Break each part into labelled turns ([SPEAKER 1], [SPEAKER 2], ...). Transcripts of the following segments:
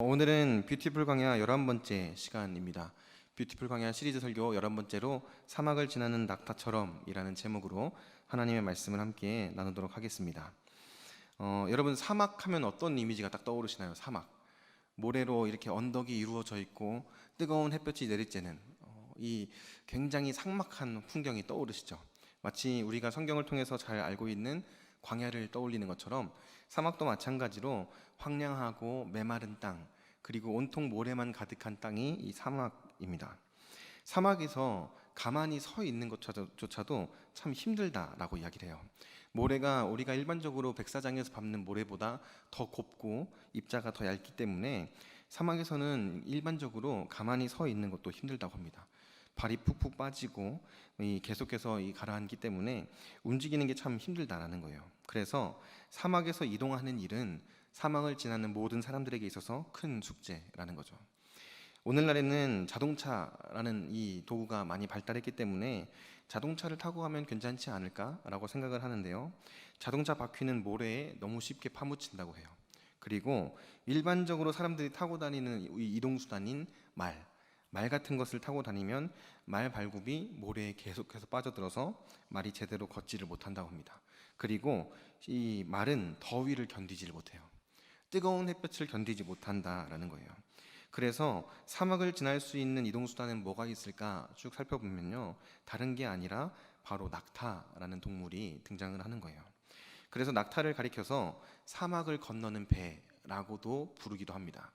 [SPEAKER 1] 오늘은 뷰티풀 강야 11번째 시간입니다. 뷰티풀 강야 시리즈 설교 11번째로 사막을 지나는 낙타처럼 이라는 제목으로 하나님의 말씀을 함께 나누도록 하겠습니다. 여러분, 사막하면 어떤 이미지가 딱 떠오르시나요? 사막, 모래로 이렇게 언덕이 이루어져 있고 뜨거운 햇볕이 내리쬐는 이 굉장히 삭막한 풍경이 떠오르시죠? 마치 우리가 성경을 통해서 잘 알고 있는 광야를 떠올리는 것처럼 사막도 마찬가지로 황량하고 메마른 땅, 그리고 온통 모래만 가득한 땅이 이 사막입니다. 사막에서 가만히 서 있는 것조차도 참 힘들다라고 이야기를 해요. 모래가 우리가 일반적으로 백사장에서 밟는 모래보다 더 곱고 입자가 더 얇기 때문에 사막에서는 일반적으로 가만히 서 있는 것도 힘들다고 합니다. 발이 푹푹 빠지고 계속해서 가라앉기 때문에 움직이는 게 참 힘들다라는 거예요. 그래서 사막에서 이동하는 일은 사막을 지나는 모든 사람들에게 있어서 큰 숙제라는 거죠. 오늘날에는 자동차라는 이 도구가 많이 발달했기 때문에 자동차를 타고 가면 괜찮지 않을까라고 생각을 하는데요. 자동차 바퀴는 모래에 너무 쉽게 파묻힌다고 해요. 그리고 일반적으로 사람들이 타고 다니는 이동수단인 말 같은 것을 타고 다니면 말 발굽이 모래에 계속해서 빠져들어서 말이 제대로 걷지를 못한다고 합니다. 그리고 이 말은 더위를 견디지를 못해요. 뜨거운 햇볕을 견디지 못한다라는 거예요. 그래서 사막을 지날 수 있는 이동수단은 뭐가 있을까 쭉 살펴보면요, 다른 게 아니라 바로 낙타라는 동물이 등장을 하는 거예요. 그래서 낙타를 가리켜서 사막을 건너는 배라고도 부르기도 합니다.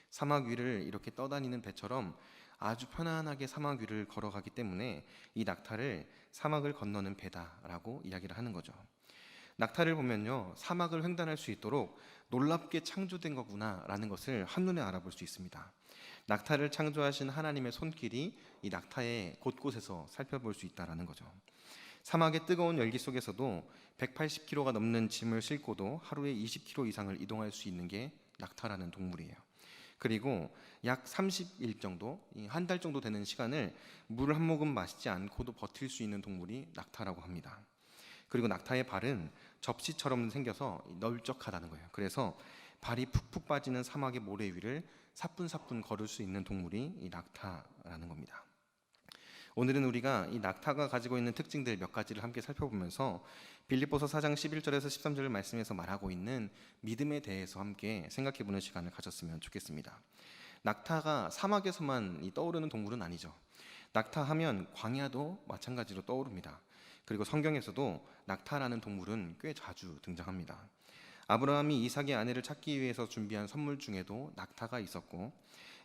[SPEAKER 1] 사막 위를 이렇게 떠다니는 배처럼 아주 편안하게 사막 위를 걸어가기 때문에 이 낙타를 사막을 건너는 배다라고 이야기를 하는 거죠. 낙타를 보면요, 사막을 횡단할 수 있도록 놀랍게 창조된 거구나라는 것을 한눈에 알아볼 수 있습니다. 낙타를 창조하신 하나님의 손길이 이 낙타의 곳곳에서 살펴볼 수 있다라는 거죠. 사막의 뜨거운 열기 속에서도 180kg가 넘는 짐을 싣고도 하루에 20km 이상을 이동할 수 있는 게 낙타라는 동물이에요. 그리고 약 30일 정도, 한 달 정도 되는 시간을 물 한 모금 마시지 않고도 버틸 수 있는 동물이 낙타라고 합니다. 그리고 낙타의 발은 접시처럼 생겨서 널쩍하다는 거예요. 그래서 발이 푹푹 빠지는 사막의 모래 위를 사뿐사뿐 걸을 수 있는 동물이 이 낙타라는 겁니다. 오늘은 우리가 이 낙타가 가지고 있는 특징들 몇 가지를 함께 살펴보면서 빌립보서 4장 11절에서 13절 말씀에서 말하고 있는 믿음에 대해서 함께 생각해보는 시간을 가졌으면 좋겠습니다. 낙타가 사막에서만 떠오르는 동물은 아니죠. 낙타하면 광야도 마찬가지로 떠오릅니다. 그리고 성경에서도 낙타라는 동물은 꽤 자주 등장합니다. 아브라함이 이삭의 아내를 찾기 위해서 준비한 선물 중에도 낙타가 있었고,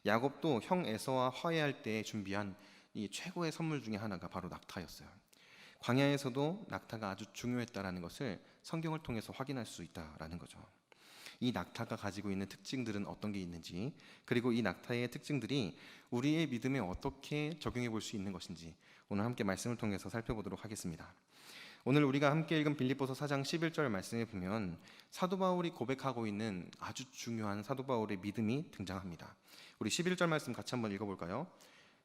[SPEAKER 1] 야곱도 형 에서와 화해할 때 준비한 이 최고의 선물 중에 하나가 바로 낙타였어요. 광야에서도 낙타가 아주 중요했다라는 것을 성경을 통해서 확인할 수 있다라는 거죠. 이 낙타가 가지고 있는 특징들은 어떤 게 있는지, 그리고 이 낙타의 특징들이 우리의 믿음에 어떻게 적용해 볼 수 있는 것인지 오늘 함께 말씀을 통해서 살펴보도록 하겠습니다. 오늘 우리가 함께 읽은 빌립보서 4장 11절 말씀에 보면 사도 바울이 고백하고 있는 아주 중요한 사도 바울의 믿음이 등장합니다. 우리 11절 말씀 같이 한번 읽어볼까요?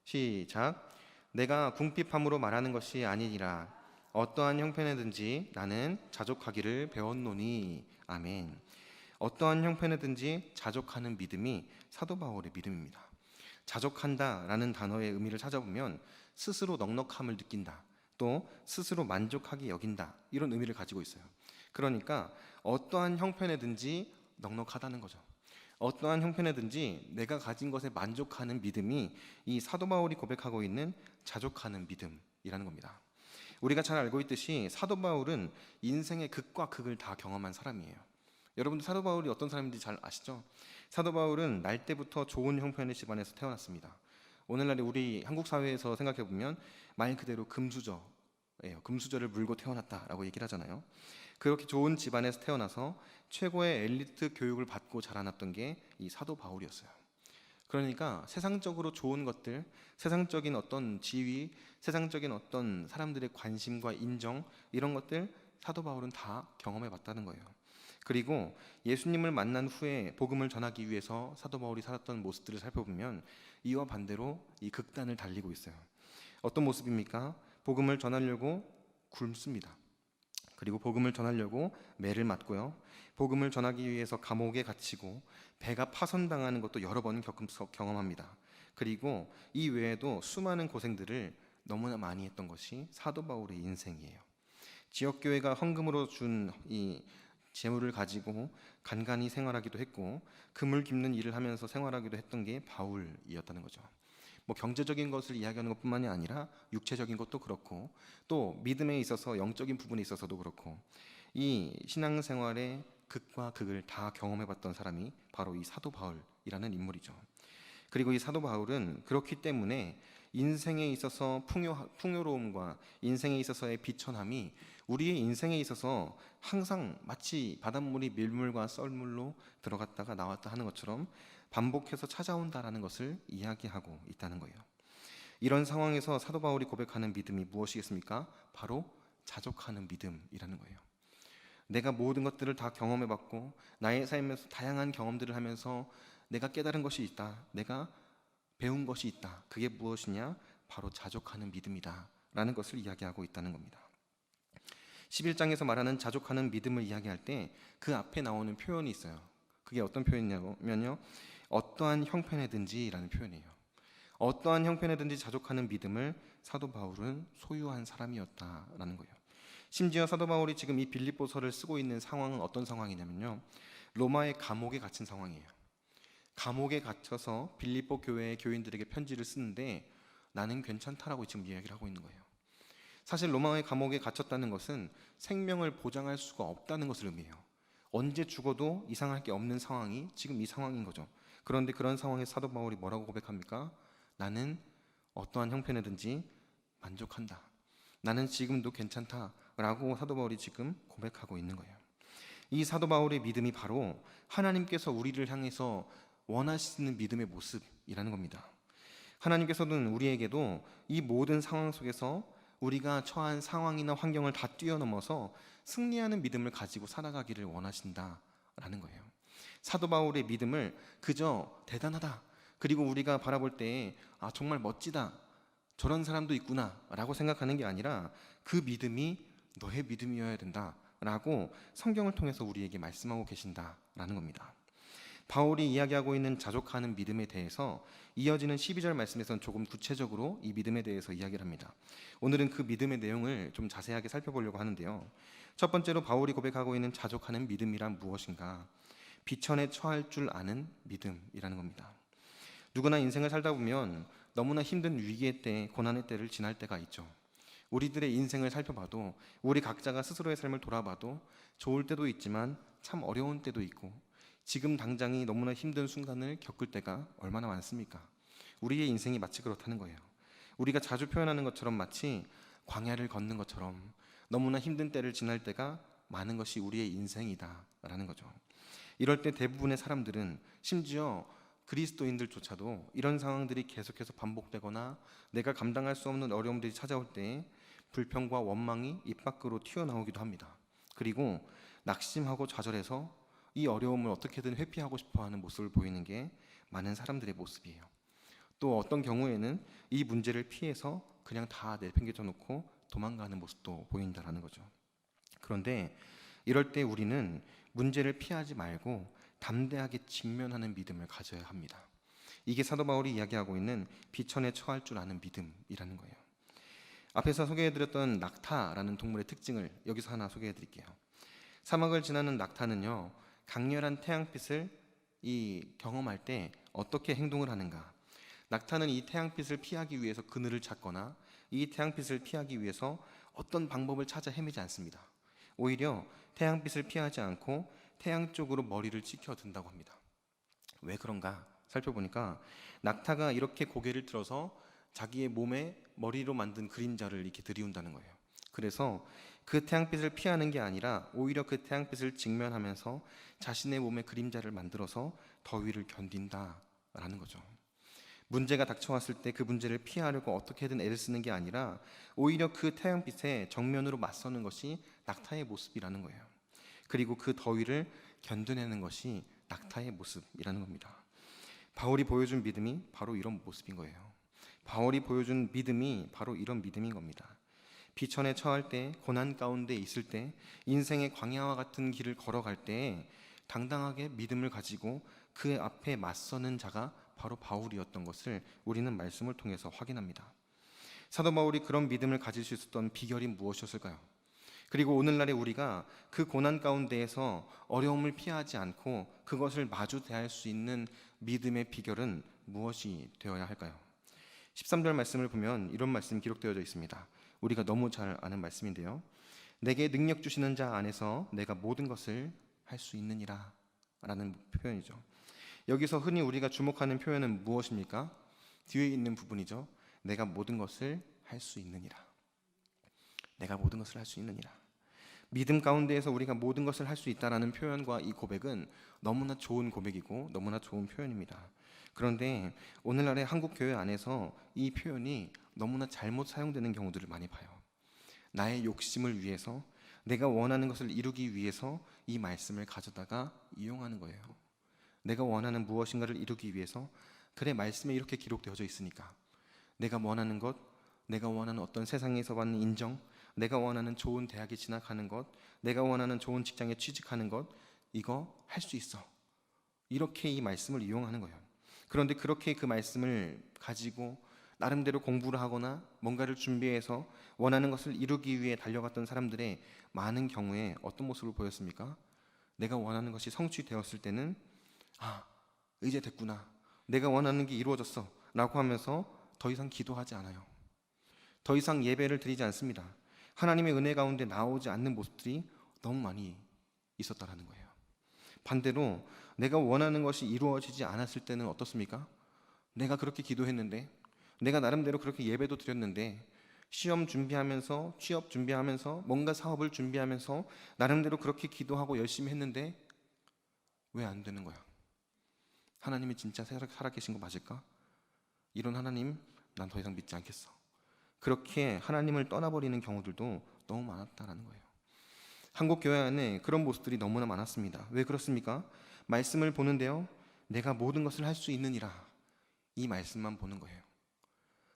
[SPEAKER 1] 시작. 내가 궁핍함으로 말하는 것이 아니니라. 어떠한 형편에든지 나는 자족하기를 배웠노니. 아멘. 어떠한 형편에든지 자족하는 믿음이 사도 바울의 믿음입니다. 자족한다라는 단어의 의미를 찾아보면 스스로 넉넉함을 느낀다, 또 스스로 만족하게 여긴다, 이런 의미를 가지고 있어요. 그러니까 어떠한 형편에든지 넉넉하다는 거죠. 어떠한 형편에든지 내가 가진 것에 만족하는 믿음이 이 사도 바울이 고백하고 있는 자족하는 믿음이라는 겁니다. 우리가 잘 알고 있듯이 사도 바울은 인생의 극과 극을 다 경험한 사람이에요. 여러분들 사도 바울이 어떤 사람인지 잘 아시죠? 사도 바울은 날 때부터 좋은 형편의 집안에서 태어났습니다. 오늘날에 우리 한국 사회에서 생각해 보면 말 그대로 금수저예요. 금수저를 물고 태어났다라고 얘기를 하잖아요. 그렇게 좋은 집안에서 태어나서 최고의 엘리트 교육을 받고 자라났던 게 이 사도 바울이었어요. 그러니까 세상적으로 좋은 것들, 세상적인 어떤 지위, 세상적인 어떤 사람들의 관심과 인정, 이런 것들 사도 바울은 다 경험해 봤다는 거예요. 그리고 예수님을 만난 후에 복음을 전하기 위해서 사도 바울이 살았던 모습들을 살펴보면 이와 반대로 이 극단을 달리고 있어요. 어떤 모습입니까? 복음을 전하려고 굶습니다. 그리고 복음을 전하려고 매를 맞고요. 복음을 전하기 위해서 감옥에 갇히고 배가 파손당하는 것도 여러 번 경험합니다. 그리고 이 외에도 수많은 고생들을 너무나 많이 했던 것이 사도 바울의 인생이에요. 지역교회가 헌금으로 준 이 재물을 가지고 간간히 생활하기도 했고 그물 깁는 일을 하면서 생활하기도 했던 게 바울이었다는 거죠. 뭐 경제적인 것을 이야기하는 것뿐만이 아니라 육체적인 것도 그렇고 또 믿음에 있어서 영적인 부분에 있어서도 그렇고 이 신앙생활의 극과 극을 다 경험해봤던 사람이 바로 이 사도 바울이라는 인물이죠. 그리고 이 사도 바울은 그렇기 때문에 인생에 있어서 풍요로움과 인생에 있어서의 비천함이 우리의 인생에 있어서 항상 마치 바닷물이 밀물과 썰물로 들어갔다가 나왔다 하는 것처럼 반복해서 찾아온다라는 것을 이야기하고 있다는 거예요. 이런 상황에서 사도 바울이 고백하는 믿음이 무엇이겠습니까? 바로 자족하는 믿음이라는 거예요. 내가 모든 것들을 다 경험해봤고 나의 삶에서 다양한 경험들을 하면서 내가 깨달은 것이 있다, 내가 배운 것이 있다. 그게 무엇이냐? 바로 자족하는 믿음이다 라는 것을 이야기하고 있다는 겁니다. 11장에서 말하는 자족하는 믿음을 이야기할 때 그 앞에 나오는 표현이 있어요. 그게 어떤 표현이냐면요, 어떠한 형편에든지 라는 표현이에요. 어떠한 형편에든지 자족하는 믿음을 사도 바울은 소유한 사람이었다라는 거예요. 심지어 사도 바울이 지금 이 빌립보서를 쓰고 있는 상황은 어떤 상황이냐면요, 로마의 감옥에 갇힌 상황이에요. 감옥에 갇혀서 빌립보 교회의 교인들에게 편지를 쓰는데 나는 괜찮다라고 지금 이야기를 하고 있는 거예요. 사실 로마의 감옥에 갇혔다는 것은 생명을 보장할 수가 없다는 것을 의미해요. 언제 죽어도 이상할 게 없는 상황이 지금 이 상황인 거죠. 그런데 그런 상황에 사도 바울이 뭐라고 고백합니까? 나는 어떠한 형편이든지 만족한다. 나는 지금도 괜찮다라고 사도 바울이 지금 고백하고 있는 거예요. 이 사도 바울의 믿음이 바로 하나님께서 우리를 향해서 원하시는 믿음의 모습이라는 겁니다. 하나님께서는 우리에게도 이 모든 상황 속에서 우리가 처한 상황이나 환경을 다 뛰어넘어서 승리하는 믿음을 가지고 살아가기를 원하신다라는 거예요. 사도 바울의 믿음을 그저 대단하다, 그리고 우리가 바라볼 때 정말 멋지다, 저런 사람도 있구나 라고 생각하는 게 아니라 그 믿음이 너의 믿음이어야 된다라고 성경을 통해서 우리에게 말씀하고 계신다라는 겁니다. 바울이 이야기하고 있는 자족하는 믿음에 대해서 이어지는 12절 말씀에서는 조금 구체적으로 이 믿음에 대해서 이야기를 합니다. 오늘은 그 믿음의 내용을 좀 자세하게 살펴보려고 하는데요. 첫 번째로 바울이 고백하고 있는 자족하는 믿음이란 무엇인가? 비천에 처할 줄 아는 믿음이라는 겁니다. 누구나 인생을 살다 보면 너무나 힘든 위기의 때, 고난의 때를 지날 때가 있죠. 우리들의 인생을 살펴봐도, 우리 각자가 스스로의 삶을 돌아봐도 좋을 때도 있지만 참 어려운 때도 있고 지금 당장이 너무나 힘든 순간을 겪을 때가 얼마나 많습니까? 우리의 인생이 마치 그렇다는 거예요. 우리가 자주 표현하는 것처럼 마치 광야를 걷는 것처럼 너무나 힘든 때를 지날 때가 많은 것이 우리의 인생이다라는 거죠. 이럴 때 대부분의 사람들은, 심지어 그리스도인들조차도 이런 상황들이 계속해서 반복되거나 내가 감당할 수 없는 어려움들이 찾아올 때 불평과 원망이 입 밖으로 튀어나오기도 합니다. 그리고 낙심하고 좌절해서 이 어려움을 어떻게든 회피하고 싶어하는 모습을 보이는 게 많은 사람들의 모습이에요. 또 어떤 경우에는 이 문제를 피해서 그냥 다 내팽개쳐 놓고 도망가는 모습도 보인다라는 거죠. 그런데 이럴 때 우리는 문제를 피하지 말고 담대하게 직면하는 믿음을 가져야 합니다. 이게 사도 바울이 이야기하고 있는 비천에 처할 줄 아는 믿음이라는 거예요. 앞에서 소개해드렸던 낙타라는 동물의 특징을 여기서 하나 소개해드릴게요. 사막을 지나는 낙타는요, 강렬한 태양빛을 경험할 때 어떻게 행동을 하는가? 낙타는 이 태양빛을 피하기 위해서 그늘을 찾거나 이 태양빛을 피하기 위해서 어떤 방법을 찾아 헤매지 않습니다. 오히려 태양빛을 피하지 않고 태양 쪽으로 머리를 치켜든다고 합니다. 왜 그런가 살펴보니까 낙타가 이렇게 고개를 들어서 자기의 몸에 머리로 만든 그림자를 이렇게 들이운다는 거예요. 그래서 그 태양빛을 피하는 게 아니라 오히려 그 태양빛을 직면하면서 자신의 몸에 그림자를 만들어서 더위를 견딘다라는 거죠. 문제가 닥쳐왔을 때 그 문제를 피하려고 어떻게든 애를 쓰는 게 아니라 오히려 그 태양빛에 정면으로 맞서는 것이 낙타의 모습이라는 거예요. 그리고 그 더위를 견뎌내는 것이 낙타의 모습이라는 겁니다. 바울이 보여준 믿음이 바로 이런 모습인 거예요. 바울이 보여준 믿음이 바로 이런 믿음인 겁니다. 비천에 처할 때, 고난 가운데 있을 때, 인생의 광야와 같은 길을 걸어갈 때 당당하게 믿음을 가지고 그 앞에 맞서는 자가 바로 바울이었던 것을 우리는 말씀을 통해서 확인합니다. 사도 바울이 그런 믿음을 가질 수 있었던 비결이 무엇이었을까요? 그리고 오늘날에 우리가 그 고난 가운데에서 어려움을 피하지 않고 그것을 마주 대할 수 있는 믿음의 비결은 무엇이 되어야 할까요? 13절 말씀을 보면 이런 말씀이 기록되어져 있습니다. 우리가 너무 잘 아는 말씀인데요. 내게 능력 주시는 자 안에서 내가 모든 것을 할 수 있느니라 라는 표현이죠. 여기서 흔히 우리가 주목하는 표현은 무엇입니까? 뒤에 있는 부분이죠. 내가 모든 것을 할 수 있느니라. 내가 모든 것을 할 수 있느니라. 믿음 가운데에서 우리가 모든 것을 할 수 있다라는 표현과 이 고백은 너무나 좋은 고백이고 너무나 좋은 표현입니다. 그런데 오늘날의 한국 교회 안에서 이 표현이 너무나 잘못 사용되는 경우들을 많이 봐요. 나의 욕심을 위해서, 내가 원하는 것을 이루기 위해서 이 말씀을 가져다가 이용하는 거예요. 내가 원하는 무엇인가를 이루기 위해서, 그래 말씀에 이렇게 기록되어져 있으니까 내가 원하는 것, 내가 원하는 어떤 세상에서 받는 인정, 내가 원하는 좋은 대학에 진학하는 것, 내가 원하는 좋은 직장에 취직하는 것, 이거 할 수 있어. 이렇게 이 말씀을 이용하는 거예요. 그런데 그렇게 그 말씀을 가지고 나름대로 공부를 하거나 뭔가를 준비해서 원하는 것을 이루기 위해 달려갔던 사람들의 많은 경우에 어떤 모습을 보였습니까? 내가 원하는 것이 성취되었을 때는 이제 됐구나, 내가 원하는 게 이루어졌어 라고 하면서 더 이상 기도하지 않아요. 더 이상 예배를 드리지 않습니다. 하나님의 은혜 가운데 나오지 않는 모습들이 너무 많이 있었다라는 거예요. 반대로 내가 원하는 것이 이루어지지 않았을 때는 어떻습니까? 내가 그렇게 기도했는데, 내가 나름대로 그렇게 예배도 드렸는데, 시험 준비하면서, 취업 준비하면서, 뭔가 사업을 준비하면서 나름대로 그렇게 기도하고 열심히 했는데 왜 안 되는 거야? 하나님이 진짜 살아계신 거 맞을까? 이런 하나님 난 더 이상 믿지 않겠어. 그렇게 하나님을 떠나버리는 경우들도 너무 많았다라는 거예요. 한국 교회 안에 그런 모습들이 너무나 많았습니다. 왜 그렇습니까? 말씀을 보는데요, 내가 모든 것을 할 수 있느니라, 이 말씀만 보는 거예요.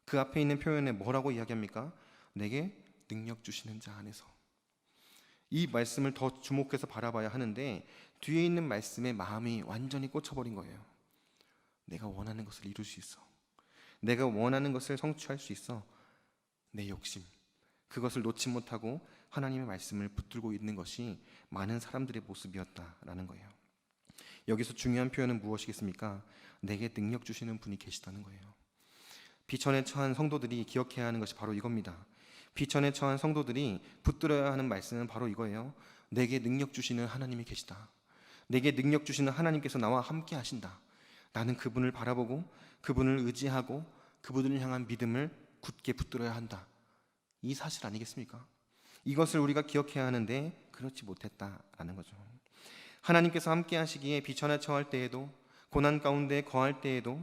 [SPEAKER 1] 그 앞에 있는 표현에 뭐라고 이야기합니까? 내게 능력 주시는 자 안에서. 이 말씀을 더 주목해서 바라봐야 하는데 뒤에 있는 말씀에 마음이 완전히 꽂혀버린 거예요. 내가 원하는 것을 이룰 수 있어. 내가 원하는 것을 성취할 수 있어. 내 욕심, 그것을 놓지 못하고 하나님의 말씀을 붙들고 있는 것이 많은 사람들의 모습이었다라는 거예요. 여기서 중요한 표현은 무엇이겠습니까? 내게 능력 주시는 분이 계시다는 거예요. 비천에 처한 성도들이 기억해야 하는 것이 바로 이겁니다. 비천에 처한 성도들이 붙들어야 하는 말씀은 바로 이거예요. 내게 능력 주시는 하나님이 계시다. 내게 능력 주시는 하나님께서 나와 함께 하신다. 나는 그분을 바라보고 그분을 의지하고 그분을 향한 믿음을 굳게 붙들어야 한다. 이 사실 아니겠습니까? 이것을 우리가 기억해야 하는데 그렇지 못했다라는 거죠. 하나님께서 함께 하시기에 비천에 처할 때에도, 고난 가운데 거할 때에도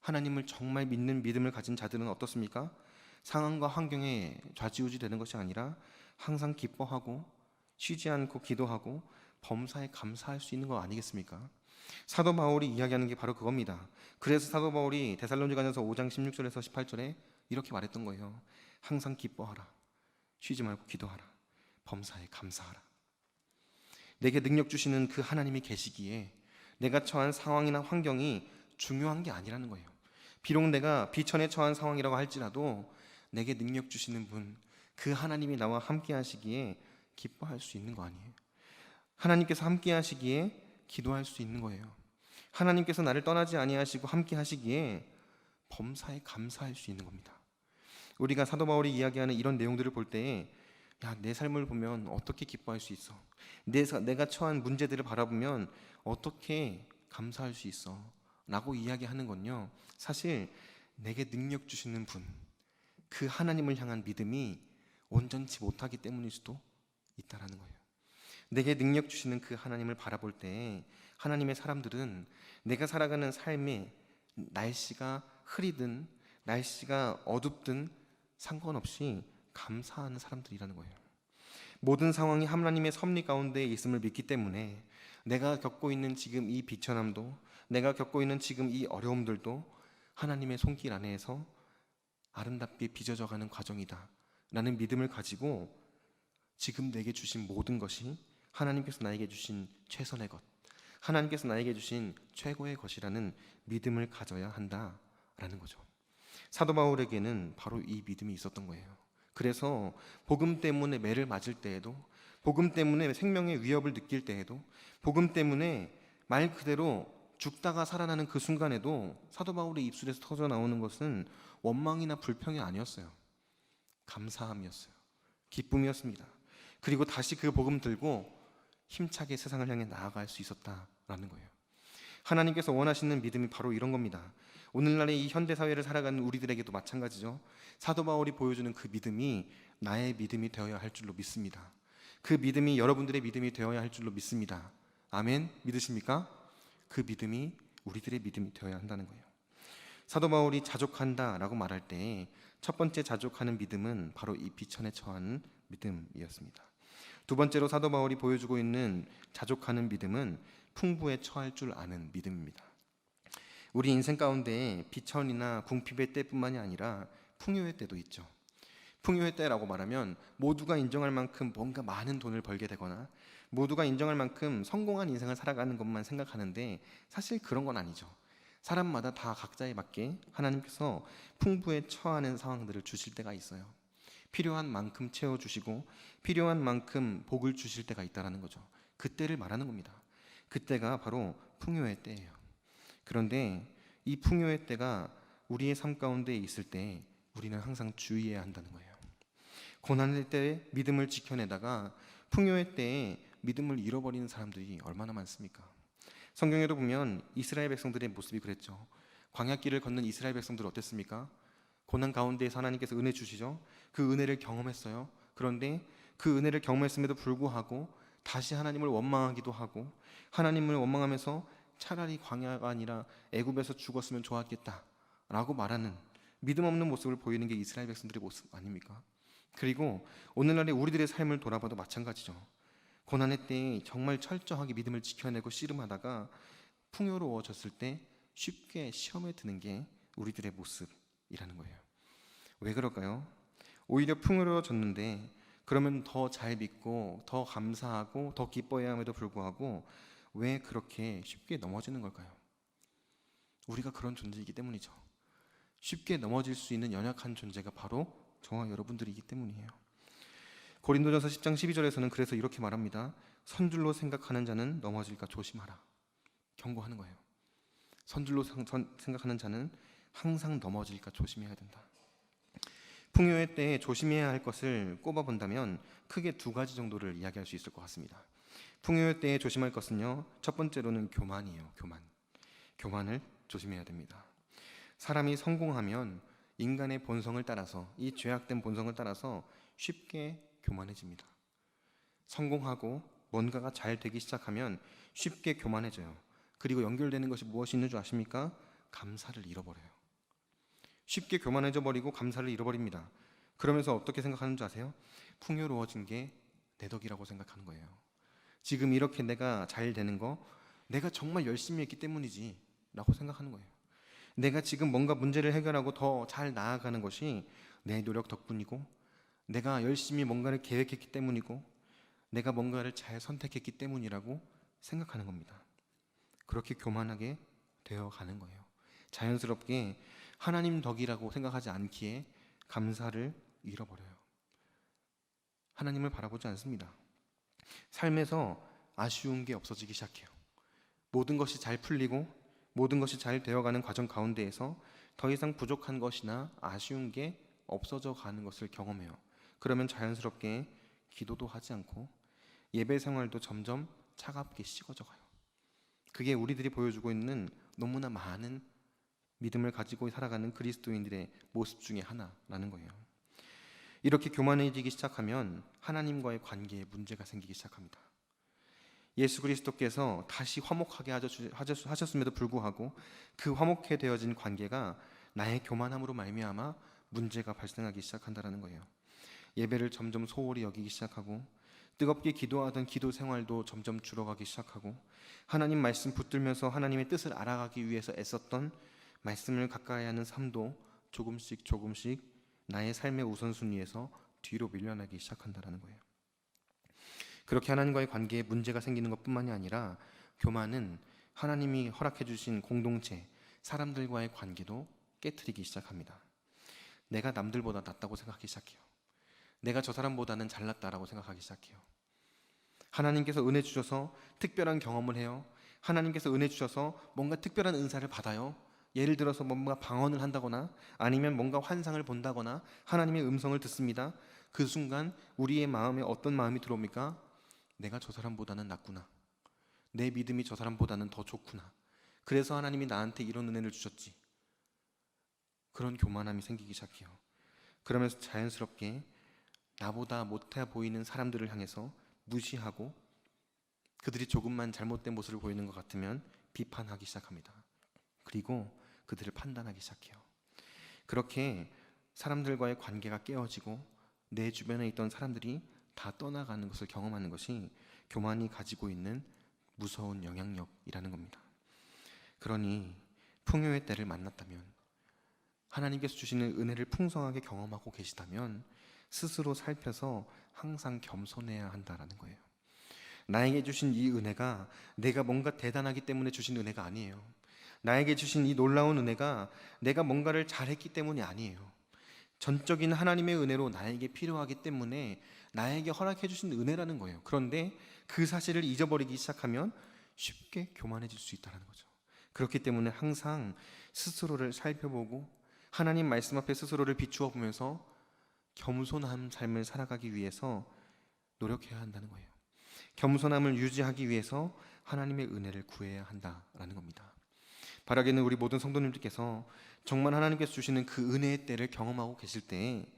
[SPEAKER 1] 하나님을 정말 믿는 믿음을 가진 자들은 어떻습니까? 상황과 환경에 좌지우지 되는 것이 아니라 항상 기뻐하고 쉬지 않고 기도하고 범사에 감사할 수 있는 거 아니겠습니까? 사도 바울이 이야기하는 게 바로 그겁니다. 그래서 사도 바울이 데살로니가전서 5장 16절에서 18절에 이렇게 말했던 거예요. 항상 기뻐하라, 쉬지 말고 기도하라, 범사에 감사하라. 내게 능력 주시는 그 하나님이 계시기에 내가 처한 상황이나 환경이 중요한 게 아니라는 거예요. 비록 내가 비천에 처한 상황이라고 할지라도 내게 능력 주시는 분, 그 하나님이 나와 함께 하시기에 기뻐할 수 있는 거 아니에요. 하나님께서 함께 하시기에 기도할 수 있는 거예요. 하나님께서 나를 떠나지 아니하시고 함께 하시기에 범사에 감사할 수 있는 겁니다. 우리가 사도 바울이 이야기하는 이런 내용들을 볼 때, 내 삶을 보면 어떻게 기뻐할 수 있어? 내가 처한 문제들을 바라보면 어떻게 감사할 수 있어? 라고 이야기하는 건요, 사실 내게 능력 주시는 분, 그 하나님을 향한 믿음이 온전치 못하기 때문일 수도 있다라는 거예요. 내게 능력 주시는 그 하나님을 바라볼 때 하나님의 사람들은 내가 살아가는 삶에 날씨가 흐리든 날씨가 어둡든 상관없이 감사하는 사람들이라는 거예요. 모든 상황이 하나님의 섭리 가운데 있음을 믿기 때문에 내가 겪고 있는 지금 이 비천함도, 내가 겪고 있는 지금 이 어려움들도 하나님의 손길 안에서 아름답게 빚어져가는 과정이다 라는 믿음을 가지고 지금 내게 주신 모든 것이 하나님께서 나에게 주신 최선의 것, 하나님께서 나에게 주신 최고의 것이라는 믿음을 가져야 한다라는 거죠. 사도 바울에게는 바로 이 믿음이 있었던 거예요. 그래서 복음 때문에 매를 맞을 때에도, 복음 때문에 생명의 위협을 느낄 때에도, 복음 때문에 말 그대로 죽다가 살아나는 그 순간에도 사도 바울의 입술에서 터져 나오는 것은 원망이나 불평이 아니었어요. 감사함이었어요. 기쁨이었습니다. 그리고 다시 그 복음 들고 힘차게 세상을 향해 나아갈 수 있었다라는 거예요. 하나님께서 원하시는 믿음이 바로 이런 겁니다. 오늘날의 이 현대 사회를 살아가는 우리들에게도 마찬가지죠. 사도 바울이 보여주는 그 믿음이 나의 믿음이 되어야 할 줄로 믿습니다. 그 믿음이 여러분들의 믿음이 되어야 할 줄로 믿습니다. 아멘. 믿으십니까? 그 믿음이 우리들의 믿음이 되어야 한다는 거예요. 사도 바울이 자족한다라고 말할 때 첫 번째 자족하는 믿음은 바로 이 비천에 처한 믿음이었습니다. 두 번째로 사도 바울이 보여주고 있는 자족하는 믿음은 풍부에 처할 줄 아는 믿음입니다. 우리 인생 가운데 비천이나 궁핍의 때뿐만이 아니라 풍요의 때도 있죠. 풍요의 때라고 말하면 모두가 인정할 만큼 뭔가 많은 돈을 벌게 되거나 모두가 인정할 만큼 성공한 인생을 살아가는 것만 생각하는데 사실 그런 건 아니죠. 사람마다 다 각자에 맞게 하나님께서 풍부에 처하는 상황들을 주실 때가 있어요. 필요한 만큼 채워주시고 필요한 만큼 복을 주실 때가 있다는 거죠. 그때를 말하는 겁니다. 그때가 바로 풍요의 때예요. 그런데 이 풍요의 때가 우리의 삶 가운데 있을 때 우리는 항상 주의해야 한다는 거예요. 고난의 때에 믿음을 지켜내다가 풍요의 때에 믿음을 잃어버리는 사람들이 얼마나 많습니까? 성경에도 보면 이스라엘 백성들의 모습이 그랬죠. 광야길을 걷는 이스라엘 백성들 어땠습니까? 고난 가운데에서 하나님께서 은혜 주시죠. 그 은혜를 경험했어요. 그런데 그 은혜를 경험했음에도 불구하고 다시 하나님을 원망하기도 하고 하나님을 원망하면서 차라리 광야가 아니라 애굽에서 죽었으면 좋았겠다라고 말하는 믿음 없는 모습을 보이는 게 이스라엘 백성들의 모습 아닙니까? 그리고 오늘날의 우리들의 삶을 돌아봐도 마찬가지죠. 고난의 때에 정말 철저하게 믿음을 지켜내고 씨름하다가 풍요로워졌을 때 쉽게 시험에 드는 게 우리들의 모습이라는 거예요. 왜 그럴까요? 오히려 풍요로워졌는데 그러면 더 잘 믿고 더 감사하고 더 기뻐해야 함에도 불구하고 왜 그렇게 쉽게 넘어지는 걸까요? 우리가 그런 존재이기 때문이죠. 쉽게 넘어질 수 있는 연약한 존재가 바로 저와 여러분들이기 때문이에요. 고린도전서 10장 12절에서는 그래서 이렇게 말합니다. 선줄로 생각하는 자는 넘어질까 조심하라. 경고하는 거예요. 선줄로 생각하는 자는 항상 넘어질까 조심해야 된다. 풍요의 때에 조심해야 할 것을 꼽아본다면 크게 두 가지 정도를 이야기할 수 있을 것 같습니다. 풍요의 때에 조심할 것은요, 첫 번째로는 교만이에요. 교만을 조심해야 됩니다. 사람이 성공하면 인간의 본성을 따라서, 이 죄악된 본성을 따라서 쉽게 교만해집니다. 성공하고 뭔가가 잘 되기 시작하면 쉽게 교만해져요. 그리고 연결되는 것이 무엇이 있는 줄 아십니까? 감사를 잃어버려요. 쉽게 교만해져 버리고 감사를 잃어버립니다. 그러면서 어떻게 생각하는 줄 아세요? 풍요로워진 게 내 덕이라고 생각하는 거예요. 지금 이렇게 내가 잘 되는 거 내가 정말 열심히 했기 때문이지 라고 생각하는 거예요. 내가 지금 뭔가 문제를 해결하고 더 잘 나아가는 것이 내 노력 덕분이고 내가 열심히 뭔가를 계획했기 때문이고 내가 뭔가를 잘 선택했기 때문이라고 생각하는 겁니다. 그렇게 교만하게 되어가는 거예요. 자연스럽게 하나님 덕이라고 생각하지 않기에 감사를 잃어버려요. 하나님을 바라보지 않습니다. 삶에서 아쉬운 게 없어지기 시작해요. 모든 것이 잘 풀리고 모든 것이 잘 되어가는 과정 가운데에서 더 이상 부족한 것이나 아쉬운 게 없어져 가는 것을 경험해요. 그러면 자연스럽게 기도도 하지 않고 예배 생활도 점점 차갑게 식어져 가요. 그게 우리들이 보여주고 있는 너무나 많은 믿음을 가지고 살아가는 그리스도인들의 모습 중에 하나라는 거예요. 이렇게 교만해지기 시작하면 하나님과의 관계에 문제가 생기기 시작합니다. 예수 그리스도께서 다시 화목하게 하셨음에도 불구하고 그 화목해 되어진 관계가 나의 교만함으로 말미암아 문제가 발생하기 시작한다는 거예요. 예배를 점점 소홀히 여기기 시작하고 뜨겁게 기도하던 기도 생활도 점점 줄어가기 시작하고 하나님 말씀 붙들면서 하나님의 뜻을 알아가기 위해서 애썼던 말씀을 가까이 하는 삶도 조금씩 나의 삶의 우선순위에서 뒤로 밀려나기 시작한다는 거예요. 그렇게 하나님과의 관계에 문제가 생기는 것뿐만이 아니라 교만은 하나님이 허락해 주신 공동체, 사람들과의 관계도 깨트리기 시작합니다. 내가 남들보다 낫다고 생각하기 시작해요. 내가 저 사람보다는 잘났다라고 생각하기 시작해요. 하나님께서 은혜 주셔서 특별한 경험을 해요. 하나님께서 은혜 주셔서 뭔가 특별한 은사를 받아요. 예를 들어서 뭔가 방언을 한다거나 아니면 뭔가 환상을 본다거나 하나님의 음성을 듣습니다. 그 순간 우리의 마음에 어떤 마음이 들어옵니까? 내가 저 사람보다는 낫구나. 내 믿음이 저 사람보다는 더 좋구나. 그래서 하나님이 나한테 이런 은혜를 주셨지. 그런 교만함이 생기기 시작해요. 그러면서 자연스럽게 나보다 못해 보이는 사람들을 향해서 무시하고 그들이 조금만 잘못된 모습을 보이는 것 같으면 비판하기 시작합니다. 그리고 그들을 판단하기 시작해요. 그렇게 사람들과의 관계가 깨어지고 내 주변에 있던 사람들이 다 떠나가는 것을 경험하는 것이 교만이 가지고 있는 무서운 영향력이라는 겁니다. 그러니 풍요의 때를 만났다면, 하나님께서 주시는 은혜를 풍성하게 경험하고 계시다면 스스로 살펴서 항상 겸손해야 한다라는 거예요. 나에게 주신 이 은혜가 내가 뭔가 대단하기 때문에 주신 은혜가 아니에요. 나에게 주신 이 놀라운 은혜가 내가 뭔가를 잘했기 때문이 아니에요. 전적인 하나님의 은혜로 나에게 필요하기 때문에 나에게 허락해 주신 은혜라는 거예요. 그런데 그 사실을 잊어버리기 시작하면 쉽게 교만해질 수 있다는 거죠. 그렇기 때문에 항상 스스로를 살펴보고 하나님 말씀 앞에 스스로를 비추어 보면서 겸손한 삶을 살아가기 위해서 노력해야 한다는 거예요. 겸손함을 유지하기 위해서 하나님의 은혜를 구해야 한다라는 겁니다. 바라기는 우리 모든 성도님들께서 정말 하나님께서 주시는 그 은혜의 때를 경험하고 계실 때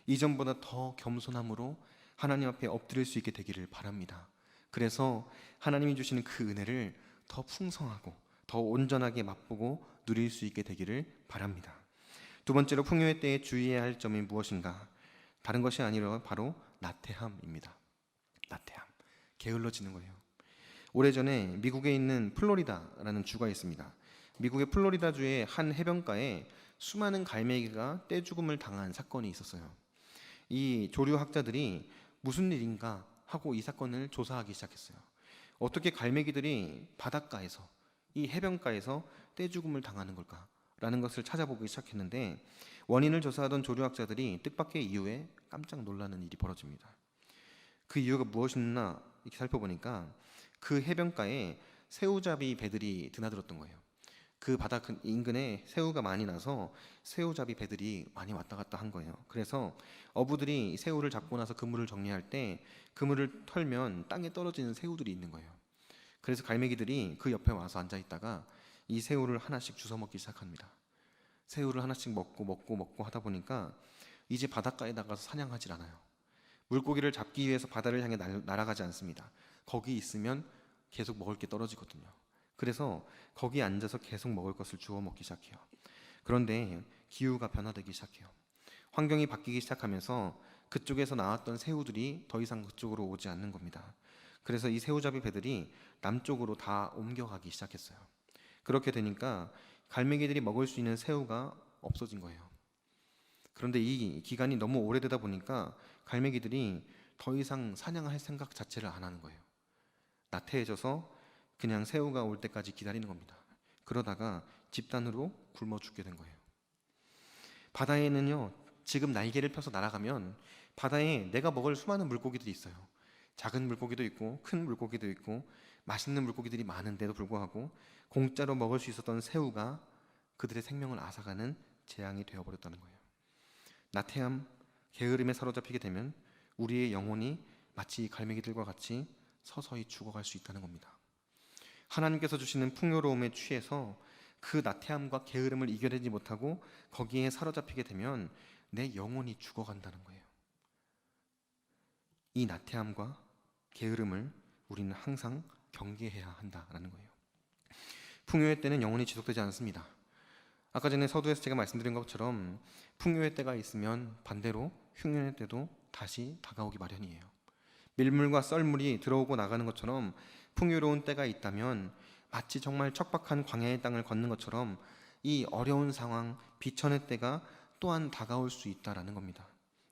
[SPEAKER 1] 이전보다 더 겸손함으로 하나님 앞에 엎드릴 수 있게 되기를 바랍니다. 그래서 하나님이 주시는 그 은혜를 더 풍성하고 더 온전하게 맛보고 누릴 수 있게 되기를 바랍니다. 두 번째로 풍요의 때에 주의해야 할 점이 무엇인가? 다른 것이 아니라 바로 나태함입니다. 나태함, 게을러지는 거예요. 오래전에 미국에 있는 플로리다라는 주가 있습니다. 미국의 플로리다주의 한 해변가에 수많은 갈매기가 떼죽음을 당한 사건이 있었어요. 이 조류학자들이 무슨 일인가 하고 이 사건을 조사하기 시작했어요. 어떻게 갈매기들이 바닷가에서, 이 해변가에서 떼죽음을 당하는 걸까? 라는 것을 찾아보기 시작했는데 원인을 조사하던 조류학자들이 뜻밖의 이유에 깜짝 놀라는 일이 벌어집니다. 그 이유가 무엇이나 이렇게 살펴보니까 그 해변가에 새우잡이 배들이 드나들었던 거예요. 그 바다 인근에 새우가 많이 나서 새우잡이 배들이 많이 왔다 갔다 한 거예요. 그래서 어부들이 새우를 잡고 나서 그물을 정리할 때 그물을 털면 땅에 떨어지는 새우들이 있는 거예요. 그래서 갈매기들이 그 옆에 와서 앉아 있다가 이 새우를 하나씩 주워 먹기 시작합니다. 새우를 하나씩 먹고 하다 보니까 이제 바닷가에 나가서 사냥하질 않아요. 물고기를 잡기 위해서 바다를 향해 날아가지 않습니다. 거기 있으면 계속 먹을 게 떨어지거든요. 그래서 거기 앉아서 계속 먹을 것을 주워 먹기 시작해요. 그런데 기후가 변화되기 시작해요. 환경이 바뀌기 시작하면서 그쪽에서 나왔던 새우들이 더 이상 그쪽으로 오지 않는 겁니다. 그래서 이 새우잡이 배들이 남쪽으로 다 옮겨가기 시작했어요. 그렇게 되니까 갈매기들이 먹을 수 있는 새우가 없어진 거예요. 그런데 이 기간이 너무 오래되다 보니까 갈매기들이 더 이상 사냥할 생각 자체를 안 하는 거예요. 나태해져서 그냥 새우가 올 때까지 기다리는 겁니다. 그러다가 집단으로 굶어 죽게 된 거예요. 바다에는요, 지금 날개를 펴서 날아가면 바다에 내가 먹을 수많은 물고기들이 있어요. 작은 물고기도 있고 큰 물고기도 있고 맛있는 물고기들이 많은데도 불구하고 공짜로 먹을 수 있었던 새우가 그들의 생명을 앗아가는 재앙이 되어버렸다는 거예요. 나태함, 게으름에 사로잡히게 되면 우리의 영혼이 마치 갈매기들과 같이 서서히 죽어갈 수 있다는 겁니다. 하나님께서 주시는 풍요로움에 취해서 그 나태함과 게으름을 이겨내지 못하고 거기에 사로잡히게 되면 내 영혼이 죽어간다는 거예요. 이 나태함과 게으름을 우리는 항상 경계해야 한다라는 거예요. 풍요의 때는 영원히 지속되지 않습니다. 아까 전에 서두에서 제가 말씀드린 것처럼 풍요의 때가 있으면 반대로 흉년의 때도 다시 다가오기 마련이에요. 밀물과 썰물이 들어오고 나가는 것처럼 풍요로운 때가 있다면 마치 정말 척박한 광야의 땅을 걷는 것처럼 이 어려운 상황, 비천의 때가 또한 다가올 수 있다라는 겁니다.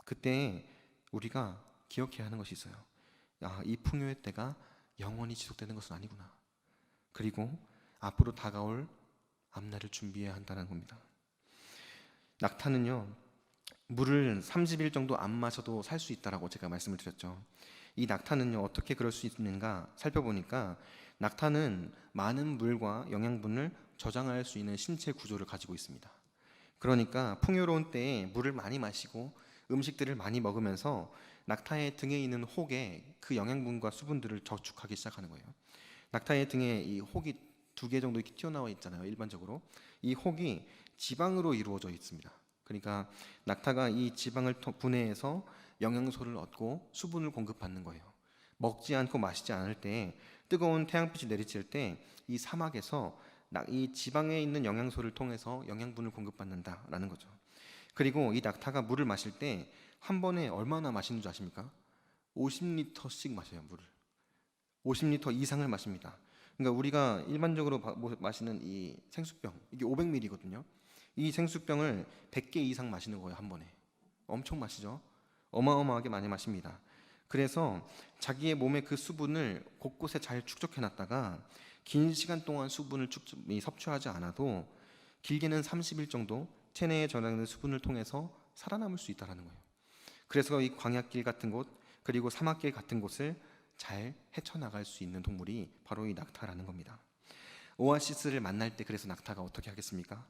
[SPEAKER 1] 그때 우리가 기억해야 하는 것이 있어요. 이 풍요의 때가 영원히 지속되는 것은 아니구나. 그리고 앞으로 다가올 앞날을 준비해야 한다는 겁니다. 낙타는요, 물을 30일 정도 안 마셔도 살 수 있다라고 제가 말씀을 드렸죠. 이 낙타는요, 어떻게 그럴 수 있는가 살펴보니까 낙타는 많은 물과 영양분을 저장할 수 있는 신체 구조를 가지고 있습니다. 그러니까 풍요로운 때에 물을 많이 마시고 음식들을 많이 먹으면서 낙타의 등에 있는 혹에 그 영양분과 수분들을 저축하기 시작하는 거예요. 낙타의 등에 이 혹이 2개 정도 이렇게 튀어나와 있잖아요. 일반적으로 이 혹이 지방으로 이루어져 있습니다. 그러니까 낙타가 이 지방을 분해해서 영양소를 얻고 수분을 공급받는 거예요. 먹지 않고 마시지 않을 때 뜨거운 태양빛이 내리칠 때 이 사막에서 이 지방에 있는 영양소를 통해서 영양분을 공급받는다라는 거죠. 그리고 이 낙타가 물을 마실 때 한 번에 얼마나 마시는 줄 아십니까? 50리터씩 마셔요. 물을 50리터 이상을 마십니다. 그러니까 우리가 일반적으로 마시는 이 생수병, 이게 500ml거든요. 이 생수병을 100개 이상 마시는 거예요. 한 번에. 엄청 마시죠. 어마어마하게 많이 마십니다. 그래서 자기의 몸의 그 수분을 곳곳에 잘 축적해 놨다가 긴 시간 동안 수분을 섭취하지 않아도 길게는 30일 정도 체내에 저장된 수분을 통해서 살아남을 수 있다는 거예요. 그래서 이 광야길 같은 곳, 그리고 사막길 같은 곳을 잘 헤쳐나갈 수 있는 동물이 바로 이 낙타라는 겁니다. 오아시스를 만날 때 그래서 낙타가 어떻게 하겠습니까?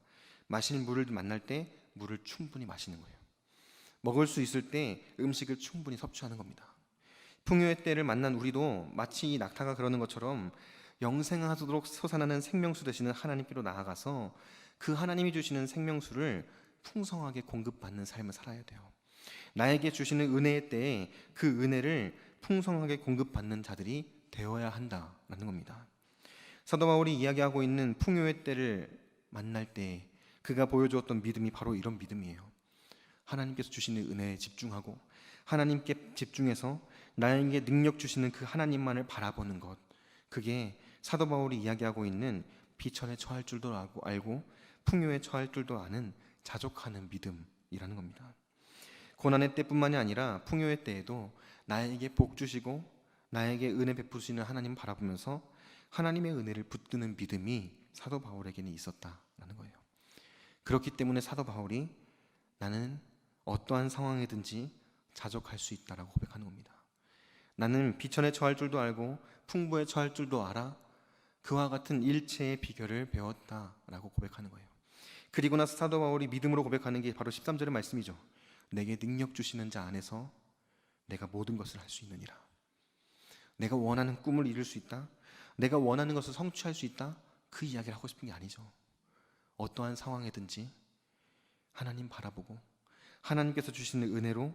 [SPEAKER 1] 마실 물을 만날 때 물을 충분히 마시는 거예요. 먹을 수 있을 때 음식을 충분히 섭취하는 겁니다. 풍요의 때를 만난 우리도 마치 이 낙타가 그러는 것처럼 영생하도록 솟아나는 생명수 되시는 하나님께로 나아가서 그 하나님이 주시는 생명수를 풍성하게 공급받는 삶을 살아야 돼요. 나에게 주시는 은혜의 때에 그 은혜를 풍성하게 공급받는 자들이 되어야 한다라는 겁니다. 사도 바울이 이야기하고 있는 풍요의 때를 만날 때 그가 보여주었던 믿음이 바로 이런 믿음이에요. 하나님께서 주시는 은혜에 집중하고 하나님께 집중해서 나에게 능력 주시는 그 하나님만을 바라보는 것, 그게 사도 바울이 이야기하고 있는 비천에 처할 줄도 알고 풍요에 처할 줄도 아는 자족하는 믿음이라는 겁니다. 고난의 때뿐만이 아니라 풍요의 때에도 나에게 복 주시고 나에게 은혜 베푸시는 하나님 바라보면서 하나님의 은혜를 붙드는 믿음이 사도 바울에게는 있었다라는 거예요. 그렇기 때문에 사도 바울이 나는 어떠한 상황이든지 자족할 수 있다라고 고백하는 겁니다. 나는 비천에 처할 줄도 알고 풍부에 처할 줄도 알아 그와 같은 일체의 비결을 배웠다라고 고백하는 거예요. 그리고 나서 사도 바울이 믿음으로 고백하는 게 바로 13절의 말씀이죠. 내게 능력 주시는 자 안에서 내가 모든 것을 할 수 있느니라. 내가 원하는 꿈을 이룰 수 있다, 내가 원하는 것을 성취할 수 있다, 그 이야기를 하고 싶은 게 아니죠. 어떠한 상황이든지 하나님 바라보고 하나님께서 주시는 은혜로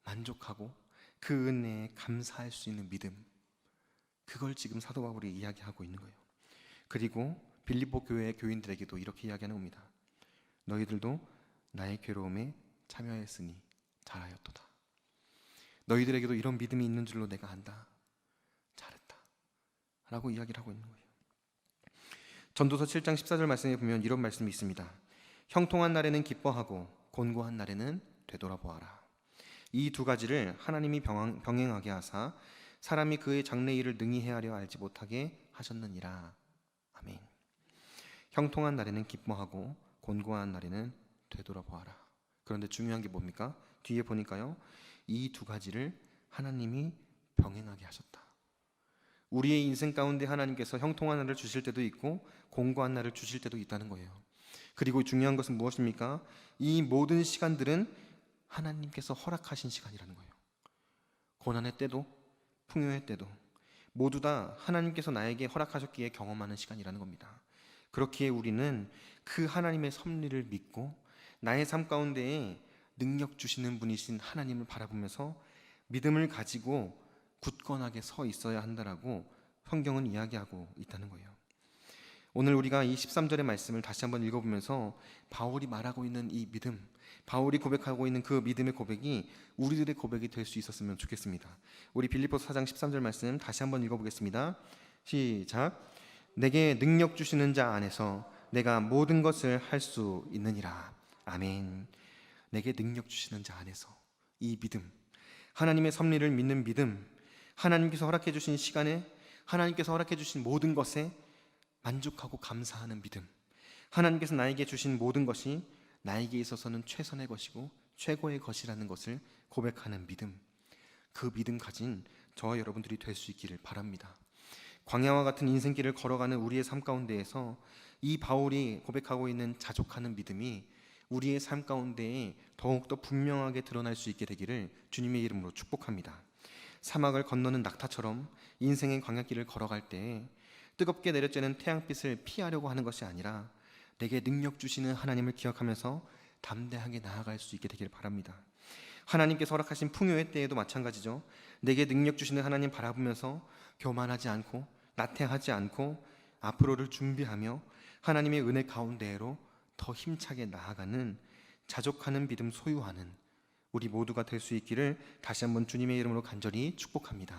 [SPEAKER 1] 만족하고 그 은혜에 감사할 수 있는 믿음, 그걸 지금 사도 바울이 이야기하고 있는 거예요. 그리고 빌립보 교회의 교인들에게도 이렇게 이야기하는 겁니다. 너희들도 나의 괴로움에 참여했으니 잘하였도다. 너희들에게도 이런 믿음이 있는 줄로 내가 안다. 잘했다 라고 이야기를 하고 있는 거예요. 전도서 7장 14절 말씀에 보면 이런 말씀이 있습니다. 형통한 날에는 기뻐하고 곤고한 날에는 되돌아보아라. 이 두 가지를 하나님이 병행하게 하사 사람이 그의 장래 일을 능히 헤아려 알지 못하게 하셨느니라. 아멘. 형통한 날에는 기뻐하고 곤고한 날에는 되돌아보아라. 그런데 중요한 게 뭡니까? 뒤에 보니까요, 이 두 가지를 하나님이 병행하게 하셨다. 우리의 인생 가운데 하나님께서 형통한 날을 주실 때도 있고 곤고한 날을 주실 때도 있다는 거예요. 그리고 중요한 것은 무엇입니까? 이 모든 시간들은 하나님께서 허락하신 시간이라는 거예요. 고난의 때도 풍요의 때도 모두 다 하나님께서 나에게 허락하셨기에 경험하는 시간이라는 겁니다. 그렇기에 우리는 그 하나님의 섭리를 믿고 나의 삶 가운데에 능력 주시는 분이신 하나님을 바라보면서 믿음을 가지고 굳건하게 서 있어야 한다라고 성경은 이야기하고 있다는 거예요. 오늘 우리가 이 13절의 말씀을 다시 한번 읽어보면서 바울이 말하고 있는 이 믿음, 바울이 고백하고 있는 그 믿음의 고백이 우리들의 고백이 될 수 있었으면 좋겠습니다. 우리 빌립보서 4장 13절 말씀 다시 한번 읽어보겠습니다. 시작. 내게 능력 주시는 자 안에서 내가 모든 것을 할 수 있느니라. 아멘. 내게 능력 주시는 자 안에서 이 믿음, 하나님의 섭리를 믿는 믿음, 하나님께서 허락해 주신 시간에, 하나님께서 허락해 주신 모든 것에 만족하고 감사하는 믿음, 하나님께서 나에게 주신 모든 것이 나에게 있어서는 최선의 것이고 최고의 것이라는 것을 고백하는 믿음, 그 믿음 가진 저와 여러분들이 될 수 있기를 바랍니다. 광야와 같은 인생길을 걸어가는 우리의 삶 가운데에서 이 바울이 고백하고 있는 자족하는 믿음이 우리의 삶 가운데에 더욱더 분명하게 드러날 수 있게 되기를 주님의 이름으로 축복합니다. 사막을 건너는 낙타처럼 인생의 광야길을 걸어갈 때 뜨겁게 내려쬐는 태양빛을 피하려고 하는 것이 아니라 내게 능력 주시는 하나님을 기억하면서 담대하게 나아갈 수 있게 되기를 바랍니다. 하나님께서 허락하신 풍요의 때에도 마찬가지죠. 내게 능력 주시는 하나님 바라보면서 교만하지 않고 나태하지 않고 앞으로를 준비하며 하나님의 은혜 가운데로 더 힘차게 나아가는, 자족하는 믿음 소유하는 우리 모두가 될 수 있기를 다시 한번 주님의 이름으로 간절히 축복합니다.